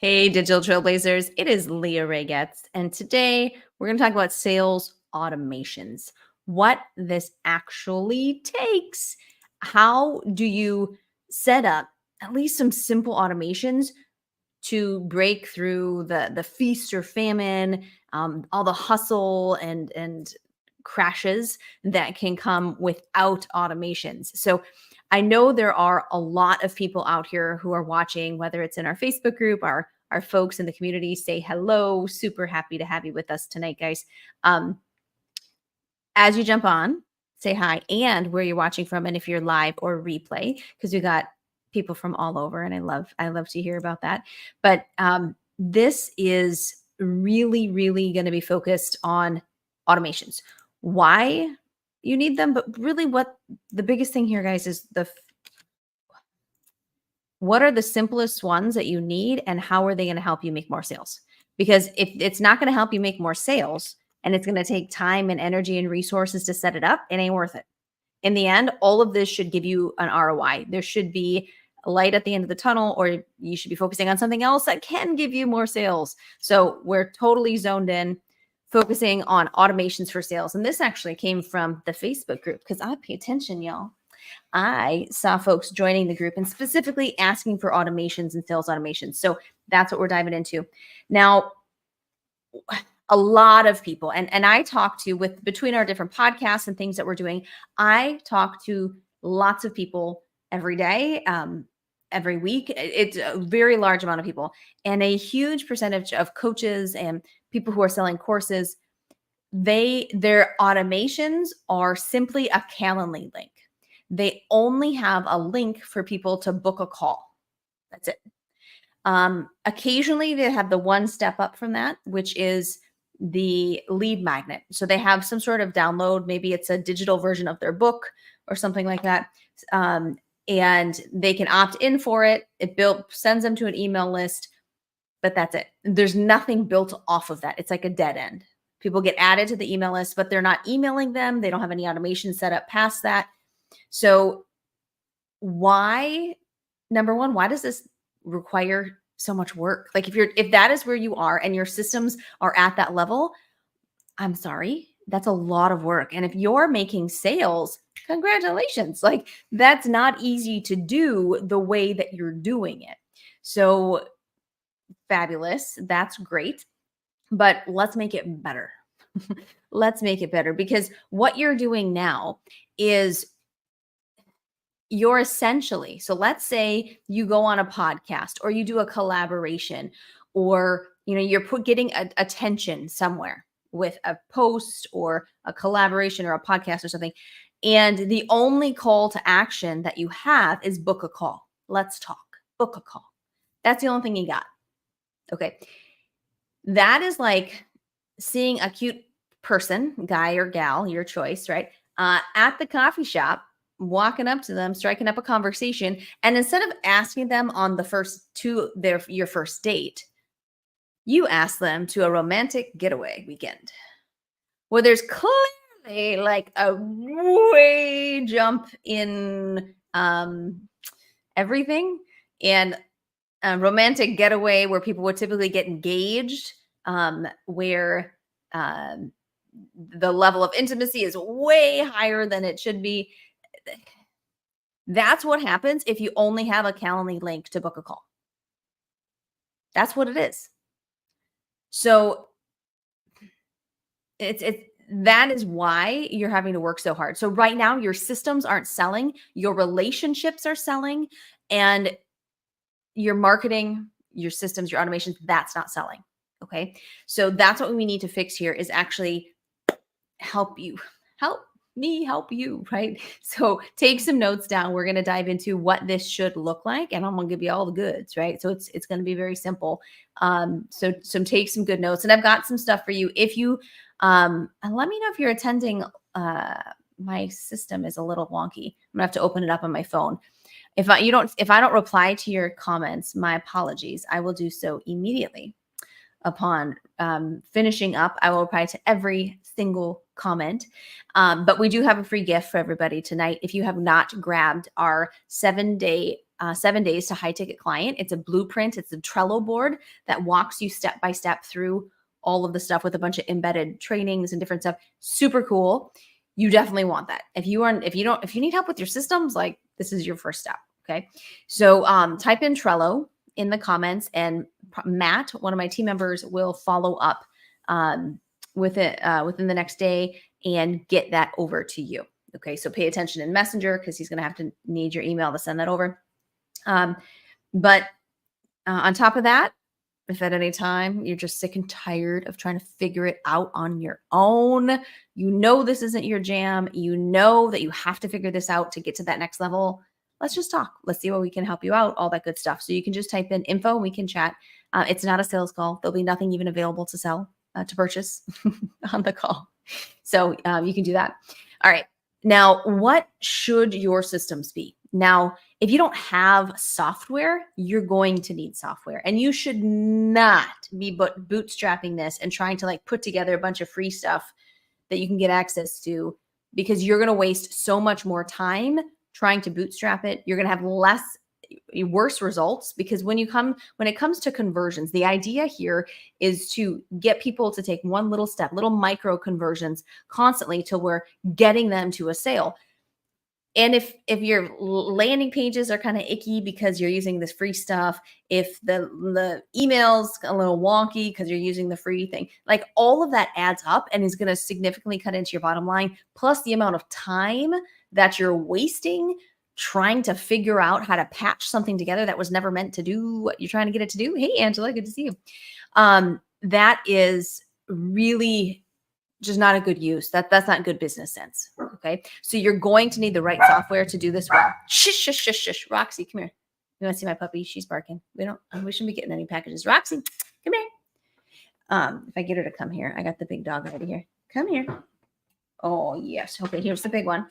Hey, Digital Trailblazers. It is Leah Ray Getz, and today we're going to talk about sales automations, what this actually takes. How do you set up at least some simple automations to break through the feast or famine, all the hustle and crashes that can come without automations. So I know there are a lot of people out here who are watching, whether it's in our Facebook group, our folks in the community. Say hello. Super happy to have you with us tonight, guys. Um, as you jump on, say hi and where you're watching from, and if you're live or replay, because we got people from all over, and I love to hear about that. But this is really going to be focused on automations. Why you need them, but really what the biggest thing here, guys, is what are the simplest ones that you need and how are they going to help you make more sales? Because if it's not going to help you make more sales and it's going to take time and energy and resources to set it up, it ain't worth it. In the end, all of this should give you an ROI. There should be a light at the end of the tunnel, or you should be focusing on something else that can give you more sales. So we're totally zoned in, focusing on automations for sales. And this actually came from the Facebook group because I pay attention, y'all. I saw folks joining the group and specifically asking for automations and sales automations. So that's what we're diving into. Now, a lot of people, and I talk to with between our different podcasts and things that we're doing, I talk to lots of people every day, every week. It's a very large amount of people, and a huge percentage of coaches and people who are selling courses, their automations are simply a Calendly link. They only have a link for people to book a call. That's it. Occasionally they have the one step up from that, which is the lead magnet. So they have some sort of download. Maybe it's a digital version of their book or something like that. And they can opt in for it. It sends them to an email list, but that's it. There's nothing built off of that. It's like a dead end. People get added to the email list, but they're not emailing them. They don't have any automation set up past that. So number one, why does this require so much work? Like if that is where you are and your systems are at that level, I'm sorry, that's a lot of work. And if you're making sales, congratulations. Like that's not easy to do the way that you're doing it. So fabulous. That's great. But let's make it better. Let's make it better, because what you're doing now is you're essentially, so let's say you go on a podcast or you do a collaboration, or you're getting attention somewhere with a post or a collaboration or a podcast or something, and the only call to action that you have is book a call. Let's talk. Book a call. That's the only thing you got. Okay. That is like seeing a cute person, guy or gal, your choice, right? At the coffee shop, walking up to them, striking up a conversation, and instead of asking them on your first date, you ask them to a romantic getaway weekend where there's clearly like a way jump in everything, and a romantic getaway where people would typically get engaged, where the level of intimacy is way higher than it should be. That's what happens if you only have a Calendly link to book a call. That's what it is. So that is why you're having to work so hard. So right now your systems aren't selling, your relationships are selling, and your marketing, your systems, your automations, that's not selling. Okay. So that's what we need to fix here, is actually help me help you, right? So take some notes down. We're going to dive into what this should look like, and I'm going to give you all the goods, right? So it's going to be very simple. So take some good notes, and I've got some stuff for you. If you, and let me know if you're attending. My system is a little wonky. I'm gonna have to open it up on my phone. If I don't reply to your comments, my apologies. I will do so immediately upon finishing up. I will reply to every single comment. But we do have a free gift for everybody tonight. If you have not grabbed our 7-day 7 days to high ticket client. It's a blueprint. It's a Trello board that walks you step by step through all of the stuff with a bunch of embedded trainings and different stuff. Super cool. You definitely want that. If you need help with your systems, like this is your first step. Okay. So type in Trello in the comments, and Matt, one of my team members, will follow up with it within the next day and get that over to you. Okay. So pay attention in Messenger, because he's going to have to need your email to send that over. But on top of that, if at any time you're just sick and tired of trying to figure it out on your own, you know this isn't your jam, you know that you have to figure this out to get to that next level, let's just talk. Let's see what we can help you out, all that good stuff. So you can just type in info and we can chat. It's not a sales call. There'll be nothing even available to sell, to purchase on the call. So you can do that. All right. Now, what should your systems be? Now, if you don't have software, you're going to need software, and you should not be bootstrapping this and trying to like put together a bunch of free stuff that you can get access to, because you're going to waste so much more time trying to bootstrap it. You're going to have worse results, because when it comes to conversions, the idea here is to get people to take one little step, little micro conversions constantly till we're getting them to a sale. And if your landing pages are kind of icky because you're using this free stuff, if the email's a little wonky because you're using the free thing, like all of that adds up and is going to significantly cut into your bottom line, plus the amount of time that you're wasting trying to figure out how to patch something together that was never meant to do what you're trying to get it to do. Hey, Angela, good to see you. That is really just not a good use. That's not good business sense. Okay. So you're going to need the right software to do this well. Shush, shush, shush, shush. Roxy, come here. You want to see my puppy? She's barking. We shouldn't be getting any packages. Roxy, come here. If I get her to come here, I got the big dog already here. Come here. Oh, yes. Okay. Here's the big one.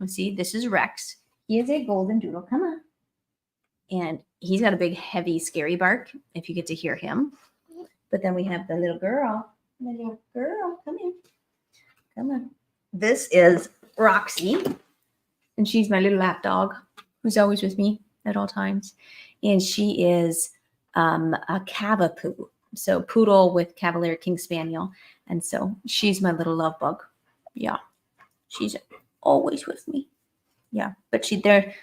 Let's see. This is Rex. He is a golden doodle. Come on. And he's got a big, heavy, scary bark, if you get to hear him. But then we have the little girl. My little girl, come here. Come on. This is Roxy, and she's my little lap dog who's always with me at all times. And she is a Cavapoo, so poodle with Cavalier King Spaniel. And so she's my little love bug. Yeah, she's always with me. Yeah, but they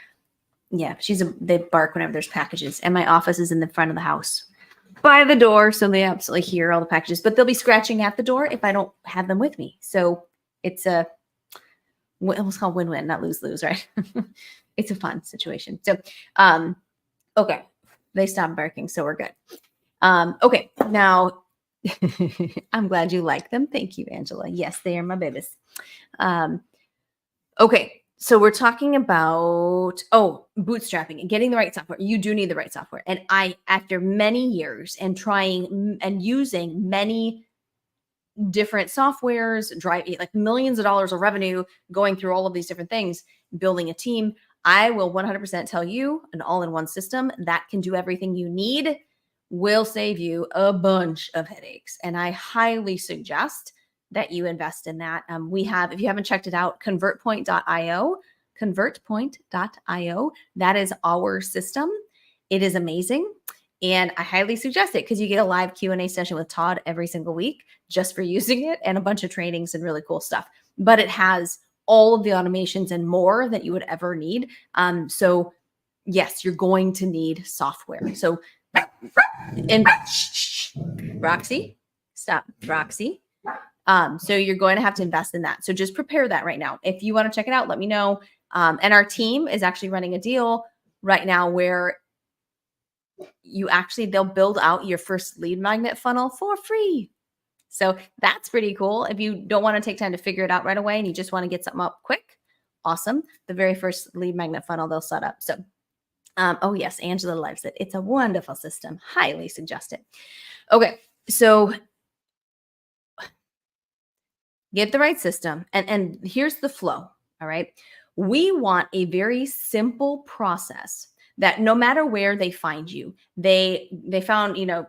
bark whenever there's packages, and my office is in the front of the house by the door, so they absolutely hear all the packages, but they'll be scratching at the door if I don't have them with me. So it's called win-win, not lose-lose, right? It's a fun situation. So, okay, they stopped barking, so we're good. Okay, now I'm glad you like them. Thank you, Angela. Yes, they are my babies. Okay. So we're talking about, bootstrapping and getting the right software. You do need the right software. And after many years and trying and using many different softwares, like millions of dollars of revenue, going through all of these different things, building a team, I will 100% tell you an all-in-one system that can do everything you need will save you a bunch of headaches. And I highly suggest that you invest in that. If you haven't checked it out, convertpoint.io, that is our system. It is amazing. And I highly suggest it because you get a live Q&A session with Todd every single week just for using it, and a bunch of trainings and really cool stuff. But it has all of the automations and more that you would ever need. So yes, you're going to need software. So, and Roxy, stop, Roxy. So you're going to have to invest in that. So just prepare that right now. If you want to check it out, let me know. And our team is actually running a deal right now where they'll build out your first lead magnet funnel for free. So that's pretty cool. If you don't want to take time to figure it out right away and you just want to get something up quick, awesome. The very first lead magnet funnel they'll set up. So, oh yes, Angela loves it. It's a wonderful system. Highly suggest it. Okay. So get the right system. And here's the flow. All right. We want a very simple process that no matter where they find you, they found you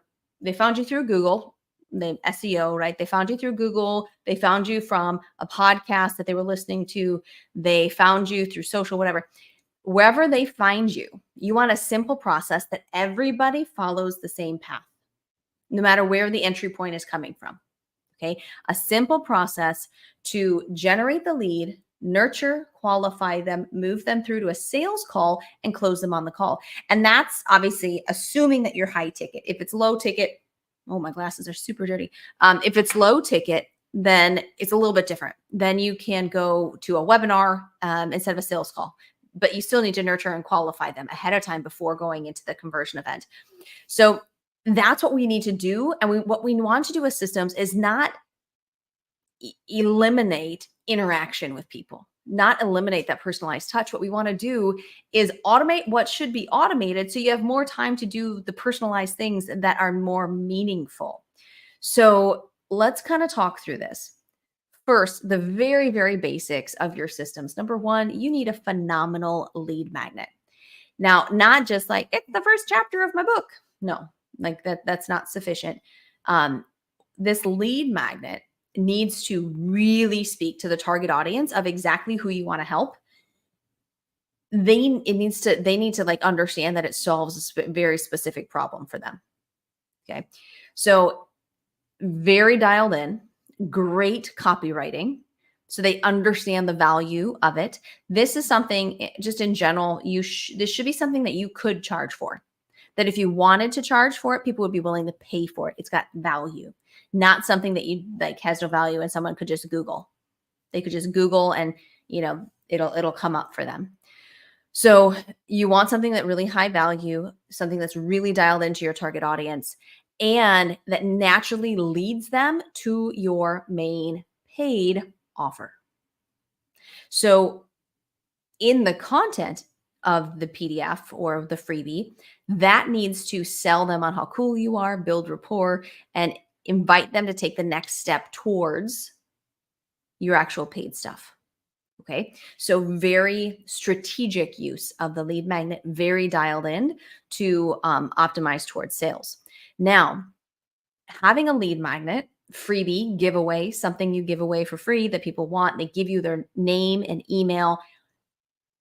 through Google, the SEO, right? They found you through Google. They found you from a podcast that they were listening to. They found you through social, whatever. Wherever they find you, You want a simple process that everybody follows the same path, no matter where the entry point is coming from. Okay. A simple process to generate the lead, nurture, qualify them, move them through to a sales call, and close them on the call. And that's obviously assuming that you're high ticket. If it's low ticket, oh, my glasses are super dirty. If it's low ticket, then it's a little bit different. Then you can go to a webinar instead of a sales call, but you still need to nurture and qualify them ahead of time before going into the conversion event. So that's what we need to do. And what we want to do with systems is not eliminate interaction with people, not eliminate that personalized touch. What we want to do is automate what should be automated so you have more time to do the personalized things that are more meaningful. So let's kind of talk through this. First, the very, very basics of your systems. Number one, you need a phenomenal lead magnet. Now, not just like it's the first chapter of my book. No, like that's not sufficient. This lead magnet needs to really speak to the target audience of exactly who you want to help. They need to like understand that it solves a very specific problem for them. Okay. So very dialed in, great copywriting. So they understand the value of it. This is something just in general, this should be something that you could charge for. That if you wanted to charge for it, people would be willing to pay for it. It's got value, not something that you like has no value and someone could just Google. They could just Google and it'll come up for them. So you want something that really high value, something that's really dialed into your target audience and that naturally leads them to your main paid offer. So in the content of the PDF or the freebie, that needs to sell them on how cool you are, build rapport, and invite them to take the next step towards your actual paid stuff. Okay. So very strategic use of the lead magnet, very dialed in to optimize towards sales. Now, having a lead magnet, freebie, giveaway, something you give away for free that people want, they give you their name and email,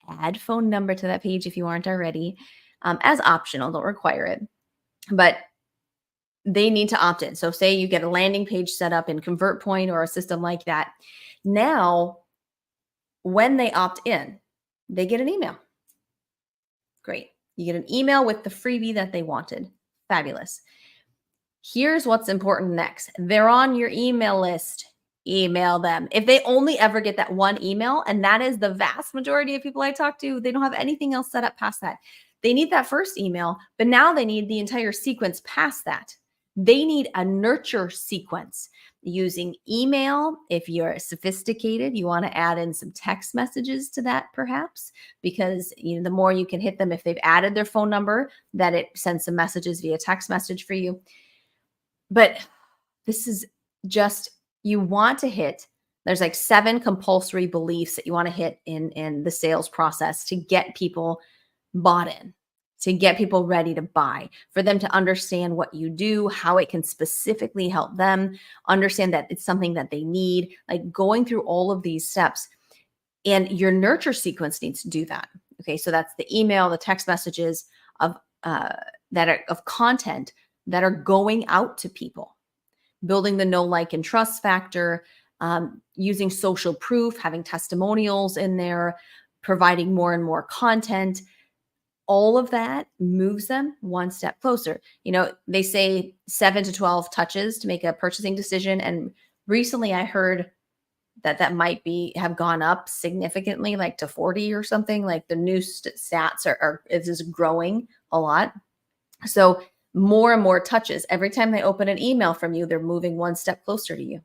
add phone number to that page if you aren't already, as optional, don't require it, but they need to opt in. So say you get a landing page set up in ConvertPoint or a system like that. Now, when they opt in, they get an email. Great. You get an email with the freebie that they wanted. Fabulous. Here's what's important next. They're on your email list. Email them. If they only ever get that one email, and that is the vast majority of people I talk to, they don't have anything else set up past that. They need that first email, but now they need the entire sequence past that. They need a nurture sequence using email. If you're sophisticated, you want to add in some text messages to that perhaps, because the more you can hit them, if they've added their phone number, that it sends some messages via text message for you. But this is just, you want to hit, there's like 7 compulsory beliefs that you want to hit in the sales process to get people bought in, to get people ready to buy, for them to understand what you do, how it can specifically help them, understand that it's something that they need, like going through all of these steps. And your nurture sequence needs to do that. Okay, so that's the email, the text messages of that are of content that are going out to people, building the know, like, and trust factor, using social proof, having testimonials in there, providing more and more content. All of that moves them one step closer. They say 7 to 12 touches to make a purchasing decision. And recently I heard that might have gone up significantly, like to 40 or something. Like the new stats is growing a lot. So more and more touches. Every time they open an email from you, they're moving one step closer to you.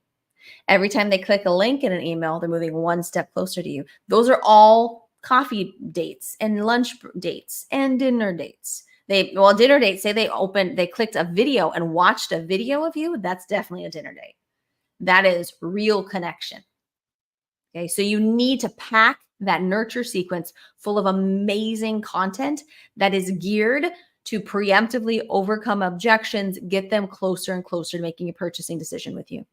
Every time they click a link in an email, they're moving one step closer to you. Those are all coffee dates and lunch dates and dinner dates. Dinner dates, say they clicked a video and watched a video of you, that's definitely a dinner date. That is real connection. Okay, so you need to pack that nurture sequence full of amazing content that is geared to preemptively overcome objections, get them closer and closer to making a purchasing decision with you.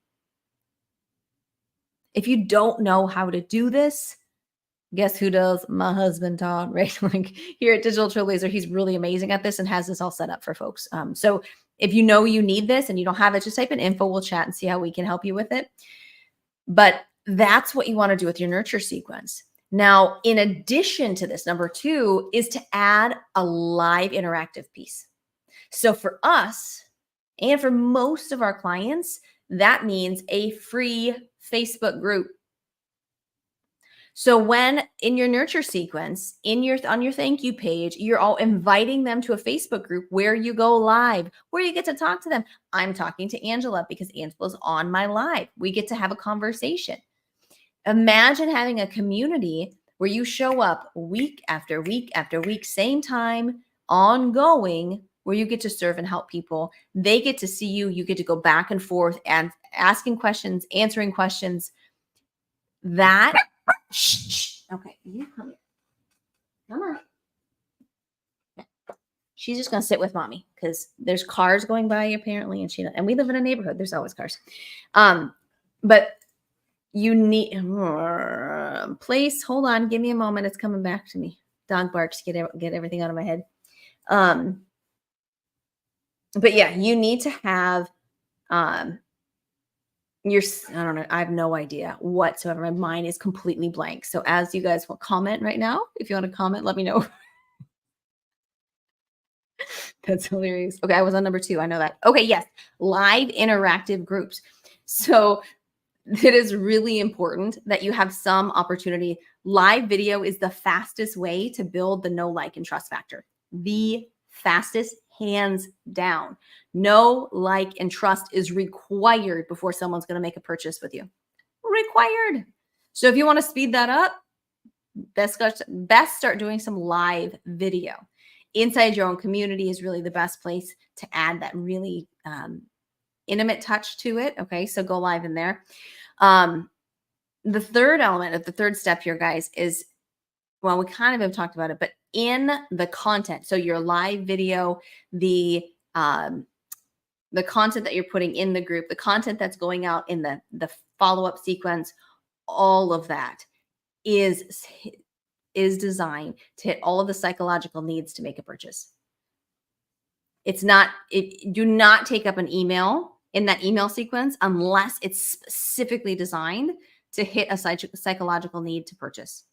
If you don't know how to do this, Guess who does? My husband, Todd, right? Like here at Digital Trailblazer, he's really amazing at this and has this all set up for folks. So if you know you need this and you don't have it, just type in info, we'll chat and see how we can help you with it. But that's what you want to do with your nurture sequence. Now, in addition to this, number 2 is to add a live interactive piece. So for us and for most of our clients, that means a free Facebook group. So when in your nurture sequence, on your thank you page, you're all inviting them to a Facebook group where you go live, where you get to talk to them. I'm talking to Angela because Angela's on my live. We get to have a conversation. Imagine having a community where you show up week after week after week, same time, ongoing, where you get to serve and help people. They get to see you. You get to go back and forth and asking questions, answering questions. That shh. Okay, you come here. Come on. She's just gonna sit with mommy because there's cars going by apparently, and we live in a neighborhood. There's always cars. But you need place. Hold on, give me a moment. It's coming back to me. Dog barks. Get everything out of my head. But yeah, you need to have I don't know. I have no idea whatsoever. My mind is completely blank. So as you guys will comment right now, if you want to comment, let me know. That's hilarious. Okay, I was on number 2. I know that. Okay, yes. Live interactive groups. So it is really important that you have some opportunity. Live video is the fastest way to build the know, like, and trust factor. The fastest, hands down. Know, like, and trust is required before someone's going to make a purchase with you. Required. So if you want to speed that up, best start doing some live video. Inside your own community is really the best place to add that really intimate touch to it. Okay, so go live in there. The third element of the third step here, guys, is, well, we kind of have talked about it, but in the content, so your live video, the content that you're putting in the group, the content that's going out in the follow-up sequence, all of that is designed to hit all of the psychological needs to make a purchase. Do not take up an email in that email sequence unless it's specifically designed to hit a psychological need to purchase.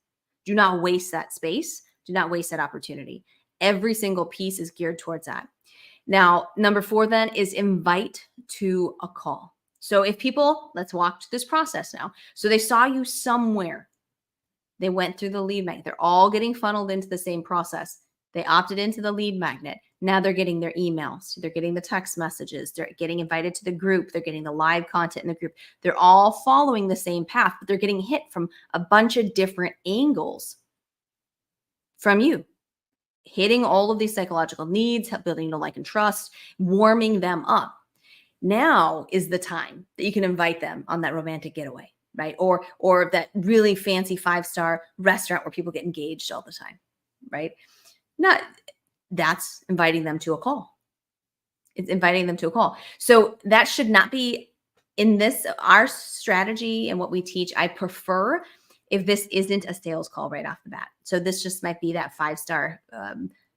Do not waste that space. Do not waste that opportunity. Every single piece is geared towards that. Now, number 4 then is invite to a call. So if people, let's walk through this process now. So they saw you somewhere. They went through the lead magnet. They're all getting funneled into the same process. They opted into the lead magnet. Now they're getting their emails. They're getting the text messages. They're getting invited to the group. They're getting the live content in the group. They're all following the same path, but they're getting hit from a bunch of different angles from you. Hitting all of these psychological needs, building know, like, and trust, warming them up. Now is the time that you can invite them on that romantic getaway, right? Or that really fancy 5-star restaurant where people get engaged all the time, right? That's inviting them to a call. It's inviting them to a call. So that should not be in our strategy and what we teach. I prefer if this isn't a sales call right off the bat. So this just might be that 5-star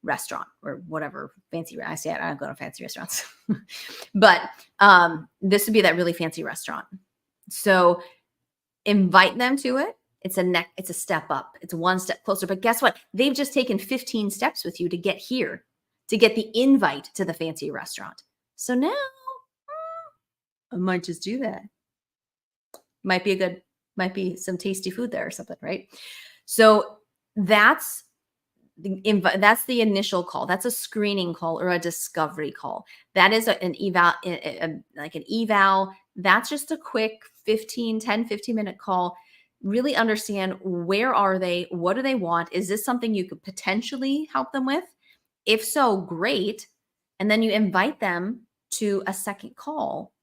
restaurant or whatever fancy. I don't go to fancy restaurants, but this would be that really fancy restaurant. So invite them to it. It's a step up. It's one step closer. But guess what? They've just taken 15 steps with you to get here, to get the invite to the fancy restaurant. So now I might just do that. Might be some tasty food there or something, right? So that's the initial call. That's a screening call or a discovery call. That is an eval. That's just a quick 15 minute call. Really understand, where are they? What do they want? Is this something you could potentially help them with? If so, great. And then you invite them to a second call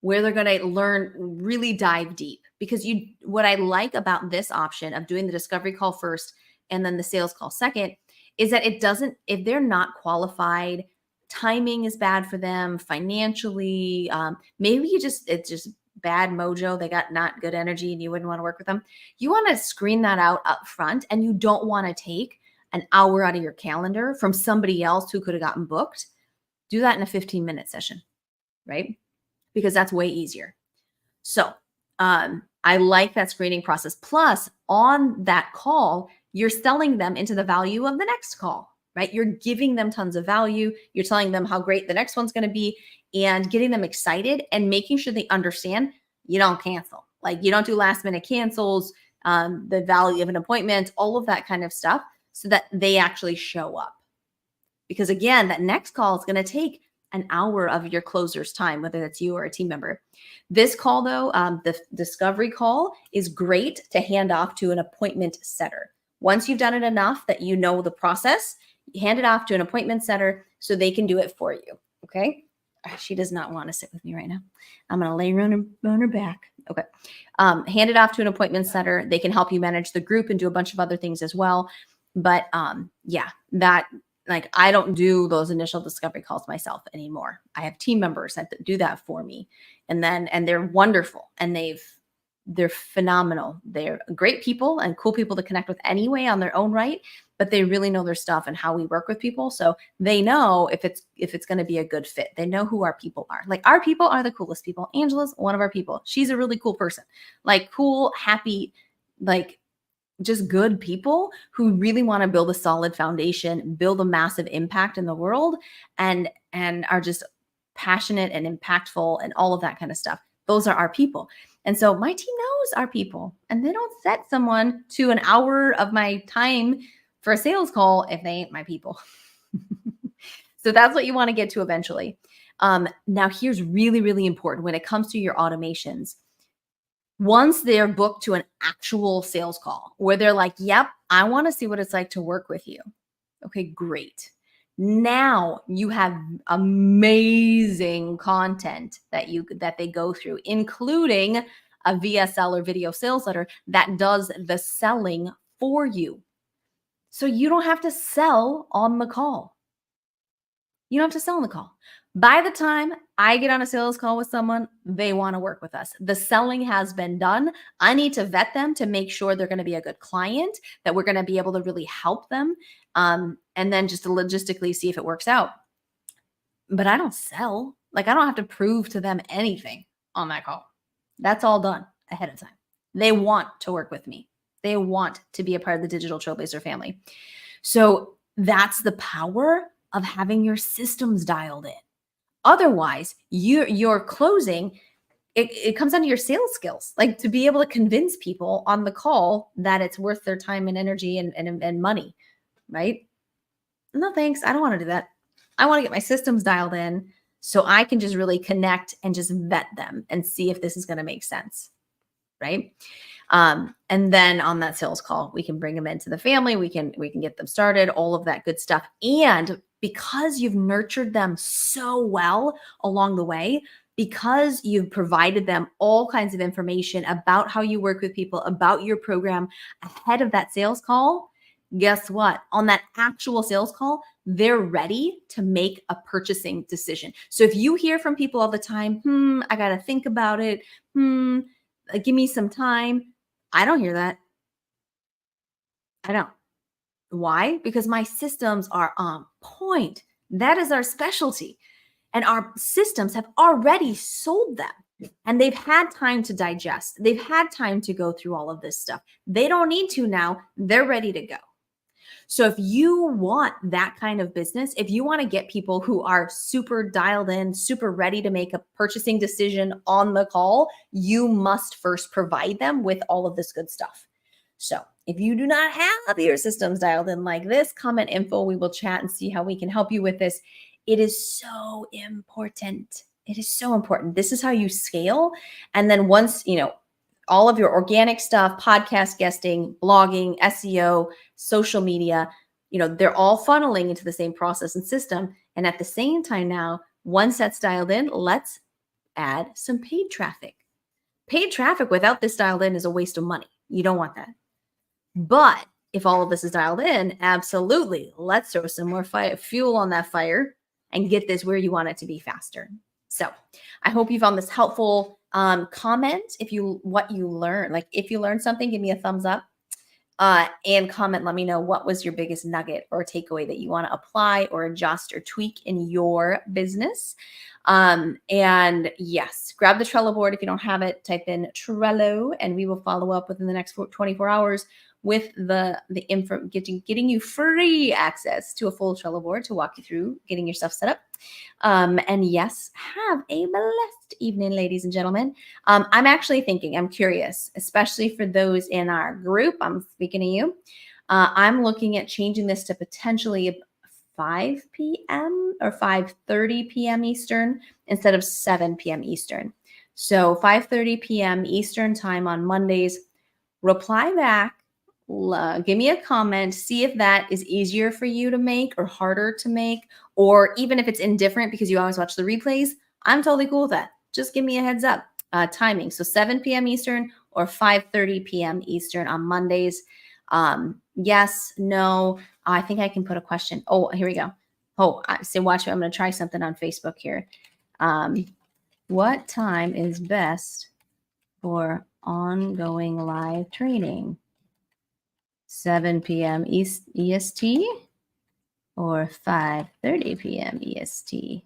where they're going to really dive deep. Because what I like about this option of doing the discovery call first and then the sales call second is that if they're not qualified, timing is bad for them financially, maybe it's just bad mojo, they got not good energy and you wouldn't want to work with them, you want to screen that out up front, and you don't want to take an hour out of your calendar from somebody else who could have gotten booked. Do that in a 15-minute session, right? Because that's way easier. So I like that screening process. Plus, on that call, you're selling them into the value of the next call, right? You're giving them tons of value. You're telling them how great the next one's going to be and getting them excited and making sure they understand you don't cancel. Like, you don't do last minute cancels, the value of an appointment, all of that kind of stuff, so that they actually show up. Because again, that next call is going to take an hour of your closer's time, whether that's you or a team member. This call, though, the discovery call, is great to hand off to an appointment setter. Once you've done it enough that you know the process, you hand it off to an appointment setter so they can do it for you. Okay. She does not want to sit with me right now. I'm going to lay her on her back. Okay. Hand it off to an appointment setter. They can help you manage the group and do a bunch of other things as well. But yeah, that, like, I don't do those initial discovery calls myself anymore. I have team members that do that for me. And they're wonderful, and they're phenomenal. They're great people and cool people to connect with anyway on their own right, but they really know their stuff and how we work with people. So they know if it's going to be a good fit. They know who our people are. Like, our people are the coolest people. Angela's one of our people. She's a really cool person, like cool, happy, like just good people who really want to build a solid foundation, build a massive impact in the world, and are just passionate and impactful and all of that kind of stuff. Those are our people. And so my team knows our people, and they don't set someone to an hour of my time for a sales call if they ain't my people. So that's what you want to get to eventually. Now, here's really, really important when it comes to your automations. Once they're booked to an actual sales call where they're like, yep, I want to see what it's like to work with you. Okay, great. Now you have amazing content that they go through, including a VSL or video sales letter that does the selling for you. So you don't have to sell on the call. You don't have to sell on the call. By the time I get on a sales call with someone, they want to work with us. The selling has been done. I need to vet them to make sure they're going to be a good client, that we're going to be able to really help them, and then just to logistically see if it works out. But I don't sell. Like, I don't have to prove to them anything on that call. That's all done ahead of time. They want to work with me. They want to be a part of the Digital Trailblazer family. So that's the power of having your systems dialed in. Otherwise, your closing, it comes down to your sales skills, like to be able to convince people on the call that it's worth their time and energy and money, right? No, thanks. I don't want to do that. I want to get my systems dialed in so I can just really connect and just vet them and see if this is going to make sense, right? And then on that sales call, we can bring them into the family. We can get them started, all of that good stuff. And because you've nurtured them so well along the way, because you've provided them all kinds of information about how you work with people, about your program ahead of that sales call, guess what? On that actual sales call, they're ready to make a purchasing decision. So if you hear from people all the time, I got to think about it. Give me some time. I don't hear that. I don't. Why? Because my systems are on point. That is our specialty. And our systems have already sold them. And they've had time to digest. They've had time to go through all of this stuff. They don't need to now. They're ready to go. So if you want that kind of business, if you want to get people who are super dialed in, super ready to make a purchasing decision on the call, you must first provide them with all of this good stuff. So if you do not have your systems dialed in like this, comment info. We will chat and see how we can help you with this. It is so important. It is so important. This is how you scale. And then once, all of your organic stuff, podcast guesting, blogging, SEO, social media, they're all funneling into the same process and system. And at the same time now, once that's dialed in, let's add some paid traffic. Paid traffic without this dialed in is a waste of money. You don't want that. But if all of this is dialed in, absolutely, let's throw some more fuel on that fire and get this where you want it to be faster. So I hope you found this helpful. Comment what you learned. Like if you learned something, give me a thumbs up. And comment, let me know what was your biggest nugget or takeaway that you want to apply or adjust or tweak in your business. And yes, grab the Trello board. If you don't have it, type in Trello and we will follow up within the next 24 hours with the info, getting you free access to a full Trello board to walk you through getting your stuff set up. And yes, have a blessed evening, ladies and gentlemen. I'm actually thinking, I'm curious, especially for those in our group. I'm speaking to you. I'm looking at changing this to potentially 5 p.m. or 5:30 p.m. Eastern instead of 7 p.m. Eastern. So 5:30 p.m. Eastern time on Mondays. Reply back. Give me a comment. See if that is easier for you to make or harder to make, or even if it's indifferent because you always watch the replays. I'm totally cool with that. Just give me a heads up. Timing. So 7 p.m. Eastern or 5:30 p.m. Eastern on Mondays. Yes, no. I think I can put a question. Oh, here we go. Oh, so watch me. I'm going to try something on Facebook here. What time is best for ongoing live training? 7 p.m. EST or 5:30 p.m. EST?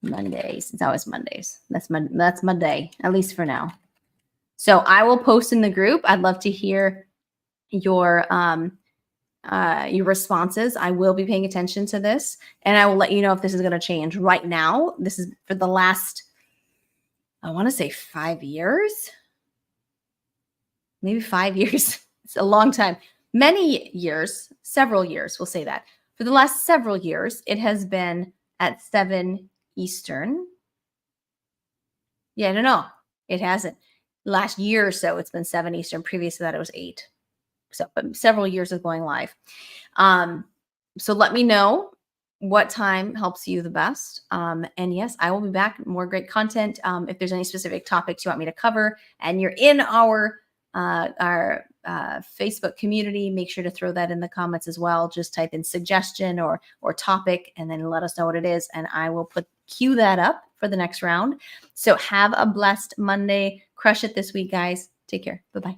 Mondays. It's always Mondays. That's my day, at least for now. So I will post in the group. I'd love to hear your responses. I will be paying attention to this, and I will let you know if this is going to change. Right now, this is for the last, I want to say 5 years, maybe 5 years. It's a long time. Many years, several years, we'll say that. For the last several years, it has been at 7 Eastern. Yeah, no, it hasn't. Last year or so, it's been 7 Eastern. Previous to that, it was 8. So several years of going live. So let me know what time helps you the best. And yes, I will be back. More great content. If there's any specific topics you want me to cover and you're in our Facebook community, make sure to throw that in the comments as well. Just type in suggestion or topic and then let us know what it is. And I will cue that up for the next round. So have a blessed Monday. Crush it this week, guys. Take care. Bye-bye.